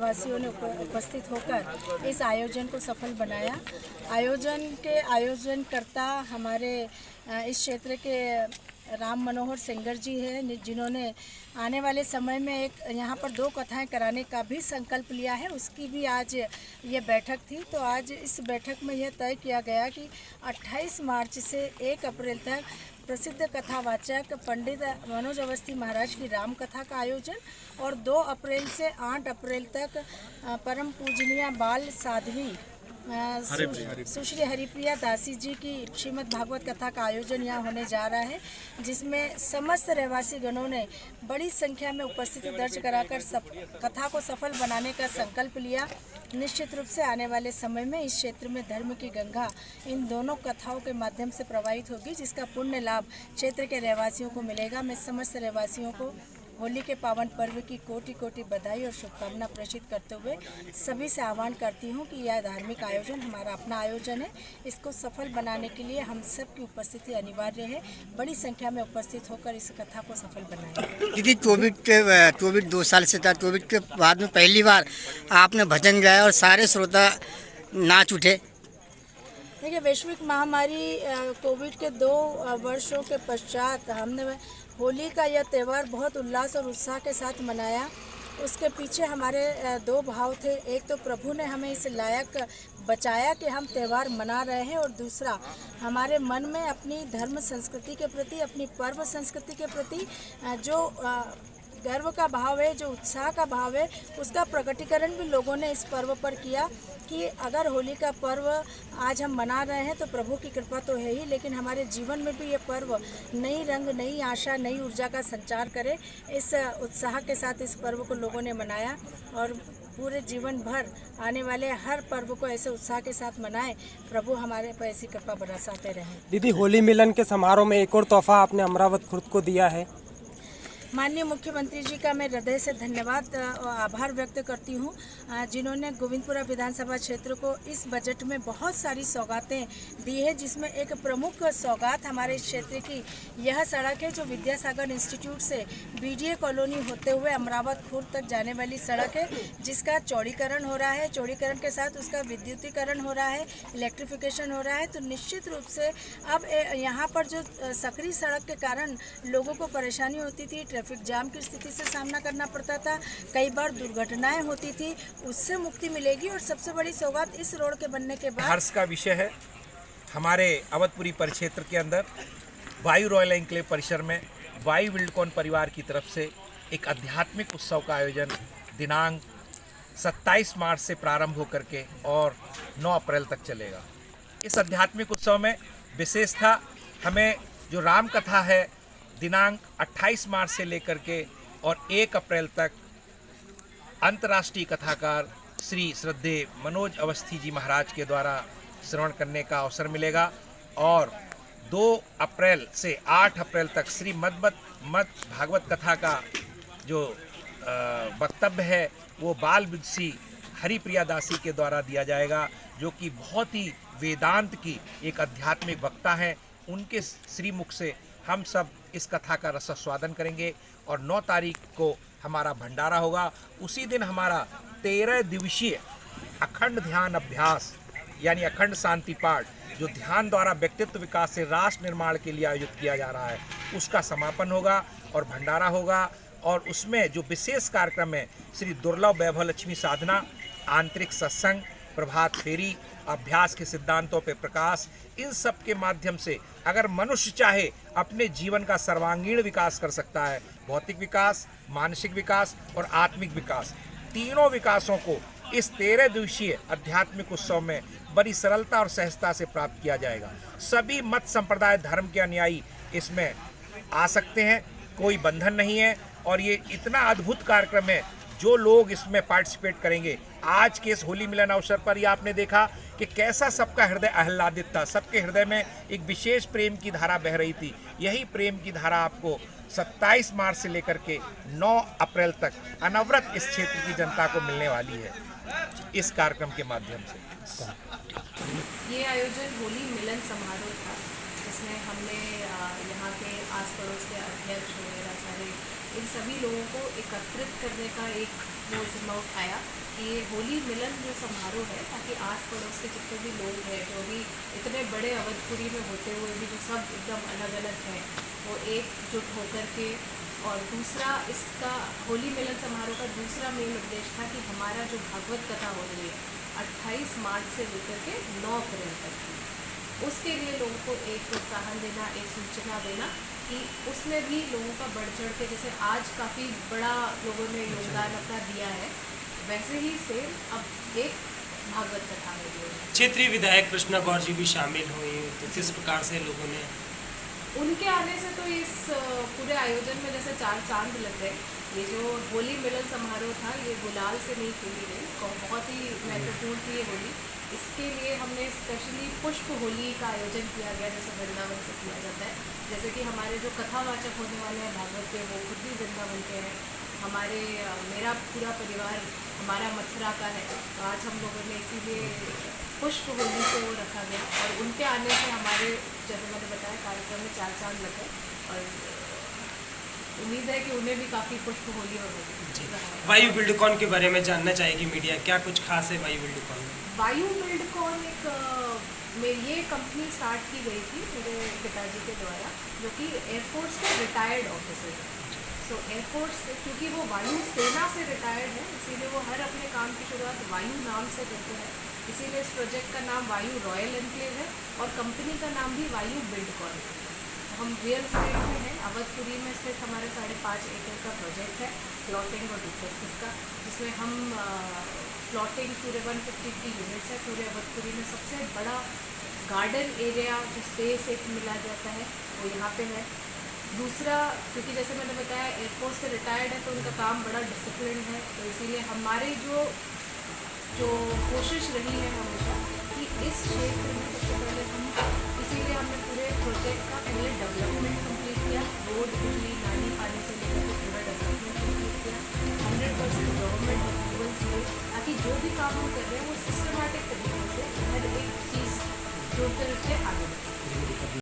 रहवासियों ने उपस्थित होकर इस आयोजन को सफल बनाया। आयोजनकर्ता हमारे इस क्षेत्र के राम मनोहर सेंगर जी हैं, जिन्होंने आने वाले समय में एक यहाँ पर 2 कथाएं कराने का भी संकल्प लिया है। उसकी भी आज ये बैठक थी। तो आज इस बैठक में यह तय किया गया कि 28 मार्च से 1 अप्रैल तक प्रसिद्ध कथावाचक पंडित मनोज अवस्थी महाराज की राम कथा का आयोजन और 2 अप्रैल से 8 अप्रैल तक परम पूजनीय बाल साध्वी सुश्री हरिप्रिया दासी जी की श्रीमद् भागवत कथा का आयोजन यहाँ होने जा रहा है, जिसमें समस्त रहवासी गणों ने बड़ी संख्या में उपस्थिति दर्ज कराकर कथा को सफल बनाने का संकल्प लिया। निश्चित रूप से आने वाले समय में इस क्षेत्र में धर्म की गंगा इन दोनों कथाओं के माध्यम से प्रवाहित होगी, जिसका पुण्य लाभ क्षेत्र के रहवासियों को मिलेगा। मैं समस्त रहवासियों को होली के पावन पर्व की कोटि कोटि बधाई और शुभकामना प्रेषित करते हुए सभी से आह्वान करती हूँ कि यह धार्मिक आयोजन हमारा अपना आयोजन है। इसको सफल बनाने के लिए हम सब की उपस्थिति अनिवार्य है। बड़ी संख्या में उपस्थित होकर इस कथा को सफल बनाएं। दीदी, कोविड 2 साल से था। कोविड के बाद में पहली बार आपने भजन गाया और सारे श्रोता नाच उठे। देखिए, वैश्विक महामारी कोविड के 2 वर्षों के पश्चात हमने होली का यह त्यौहार बहुत उल्लास और उत्साह के साथ मनाया। उसके पीछे हमारे 2 भाव थे। एक तो प्रभु ने हमें इस लायक बचाया कि हम त्यौहार मना रहे हैं, और दूसरा हमारे मन में अपनी धर्म संस्कृति के प्रति, अपनी पर्व संस्कृति के प्रति जो गर्व का भाव है, जो उत्साह का भाव है, उसका प्रकटीकरण भी लोगों ने इस पर्व पर किया कि अगर होली का पर्व आज हम मना रहे हैं तो प्रभु की कृपा तो है ही, लेकिन हमारे जीवन में भी ये पर्व नई रंग, नई आशा, नई ऊर्जा का संचार करे। इस उत्साह के साथ इस पर्व को लोगों ने मनाया और पूरे जीवन भर आने वाले हर पर्व को ऐसे उत्साह के साथ मनाएं। प्रभु हमारे पर ऐसी कृपा बरसाते रहें। दीदी, होली मिलन के समारोह में एक और तोहफा आपने अमरावत खुर्द को दिया है। माननीय मुख्यमंत्री जी का मैं हृदय से धन्यवाद और आभार व्यक्त करती हूँ, जिन्होंने गोविंदपुरा विधानसभा क्षेत्र को इस बजट में बहुत सारी सौगातें दी है, जिसमें एक प्रमुख सौगात हमारे इस क्षेत्र की यह सड़क है, जो विद्यासागर इंस्टीट्यूट से बीडीए कॉलोनी होते हुए अमरावत खुर्द तक जाने वाली सड़क है, जिसका चौड़ीकरण हो रहा है। चौड़ीकरण के साथ उसका विद्युतीकरण हो रहा है, इलेक्ट्रिफिकेशन हो रहा है। तो निश्चित रूप से अब यहाँ पर जो सकरी सड़क के कारण लोगों को परेशानी होती थी, ट्रैफिक जाम की स्थिति से सामना करना पड़ता था, कई बार दुर्घटनाएं होती थी, उससे मुक्ति मिलेगी। और सबसे बड़ी सौगात इस रोड के बनने के बाद हर्ष का विषय है। हमारे अवधपुरी परिक्षेत्र के अंदर वायु रॉयल एन्क्लेव परिसर में वायु विल्डकॉन परिवार की तरफ से एक आध्यात्मिक उत्सव का आयोजन दिनांक 27 मार्च से प्रारंभ होकर के और 9 अप्रैल तक चलेगा। इस आध्यात्मिक उत्सव में विशेषता हमें जो राम कथा है दिनांक 28 मार्च से लेकर के और 1 अप्रैल तक अंतर्राष्ट्रीय कथाकार श्री श्रद्धेय मनोज अवस्थी जी महाराज के द्वारा श्रवण करने का अवसर मिलेगा। और 2 अप्रैल से 8 अप्रैल तक श्री मद भागवत कथा का जो वक्तव्य है वो बाल विदुषी हरिप्रिया दासी के द्वारा दिया जाएगा, जो कि बहुत ही वेदांत की एक आध्यात्मिक वक्ता हैं। उनके श्रीमुख से हम सब इस कथा का रसास्वादन करेंगे। और 9 तारीख को हमारा भंडारा होगा। उसी दिन हमारा 13 दिवसीय अखंड ध्यान अभ्यास यानी अखंड शांति पाठ, जो ध्यान द्वारा व्यक्तित्व विकास से राष्ट्र निर्माण के लिए आयोजित किया जा रहा है, उसका समापन होगा और भंडारा होगा। और उसमें जो विशेष कार्यक्रम है, श्री दुर्लभ वैभव लक्ष्मी साधना, आंतरिक सत्संग, प्रभात फेरी, अभ्यास के सिद्धांतों पे प्रकाश, इन सब के माध्यम से अगर मनुष्य चाहे अपने जीवन का सर्वांगीण विकास कर सकता है। भौतिक विकास, मानसिक विकास और आत्मिक विकास, तीनों विकासों को इस 13 दिवसीय आध्यात्मिक उत्सव में बड़ी सरलता और सहजता से प्राप्त किया जाएगा। सभी मत संप्रदाय धर्म के अनुयायी इसमें आ सकते हैं, कोई बंधन नहीं है। और ये इतना अद्भुत कार्यक्रम है, जो लोग इसमें पार्टिसिपेट करेंगे। आज के इस होली मिलन अवसर पर ये आपने देखा कि कैसा सबका हृदय आह्लादित था, सबके हृदय में एक विशेष प्रेम की धारा बह रही थी। यही प्रेम की धारा आपको 27 मार्च से लेकर के 9 अप्रैल तक अनवरत इस क्षेत्र की जनता को मिलने वाली है इस कार्यक्रम के माध्यम से। ये आयोजन होली मिलन समारोह था, जिसमें हमने यहाँ के आस पड़ोस के अध्यक्ष वगैरह सारे इन सभी लोगों को एकत्रित करने का एक वो जिम्मा उठाया कि ये होली मिलन जो समारोह है, ताकि आस पड़ोस के जितने भी लोग हैं, जो भी इतने बड़े अवधपुरी में होते हुए भी जो सब एकदम अलग अलग हैं, वो एकजुट होकर के। और दूसरा, इसका होली मिलन समारोह का दूसरा मेन उद्देश्य था कि हमारा जो भागवत कथा हो रही है 28 मार्च से लेकर के 9 अप्रैल तक की, उसके लिए लोगों को एक प्रोत्साहन देना, एक सूचना देना कि उसमें भी लोगों का बढ़ चढ़ के, जैसे आज काफ़ी बड़ा लोगों ने योगदान अपना दिया है, वैसे ही सेम अब एक भागवत कथा में भी होना। क्षेत्रीय विधायक कृष्णा गौर जी भी शामिल हुई, तो किस प्रकार से लोगों ने उनके आने से तो इस पूरे आयोजन में जैसे 4 चांद लग गए। ये जो होली मिलन समारोह था, ये गुलाल से नहीं खेली गई, बहुत ही महत्वपूर्ण थी ये होली। इसके लिए हमने स्पेशली पुष्प होली का आयोजन किया गया, जैसे वृंदावन से किया जाता है। जैसे कि हमारे जो कथावाचक होने वाले हैं भागवत के, वो खुद भी वृंदावन के हैं। हमारे मेरा पूरा परिवार हमारा मथुरा का है, तो आज हम लोगों ने इसीलिए पुष्प होली से वो रखा गया। और उनके आने से हमारे, जैसे मैंने बताया, कार्यक्रम में 4 चांद लग गए, और उम्मीद है कि उन्हें भी काफ़ी पुष्प होली और वायु बिल्डकॉन के बारे में जानना चाहेगी मीडिया, क्या कुछ खास है वायु बिल्डकॉन में? वायु बिल्डकॉन ये कंपनी स्टार्ट की गई थी मेरे पिताजी के द्वारा, जो कि एयरफोर्स के रिटायर्ड ऑफिसर हैं। सो एयरफोर्स, क्योंकि वो वायु सेना से रिटायर्ड है, इसीलिए वो हर अपने काम की शुरुआत वायु नाम से करते हैं। इसीलिए इस प्रोजेक्ट का नाम वायु रॉयल एनक्लेव है, और कंपनी का नाम भी वायु बिल्डकॉन है। हम रियल एस्टेट में हैं, अवधपुरी में स्थित हमारे 5.5 एकड़ का प्रोजेक्ट है प्लॉटिंग और डुप्लेक्सेस का, जिसमें हम प्लॉटिंग पूरे 153 यूनिट्स है। पूरे अवधपुरी में सबसे बड़ा गार्डन एरिया जो स्पेस एक मिला जाता है, वो यहाँ पे है। दूसरा, क्योंकि जैसे मैंने बताया एयरफोर्स से रिटायर्ड है, तो उनका काम बड़ा डिसिप्लिन है, तो इसीलिए हमारी जो कोशिश रही है हमेशा कि इस क्षेत्र में सबसे पहले इसीलिए हमने पूरे प्रोजेक्ट का पहले डेवलपमेंट कंप्लीट किया, रोड, बिजली, नाली, पानी से लेकर के पूरा डेवलपमेंट कंप्लीट किया, 100% गवर्नमेंट अप्रूवल्स लिए, ताकि जो भी काम हम कर रहे हैं वो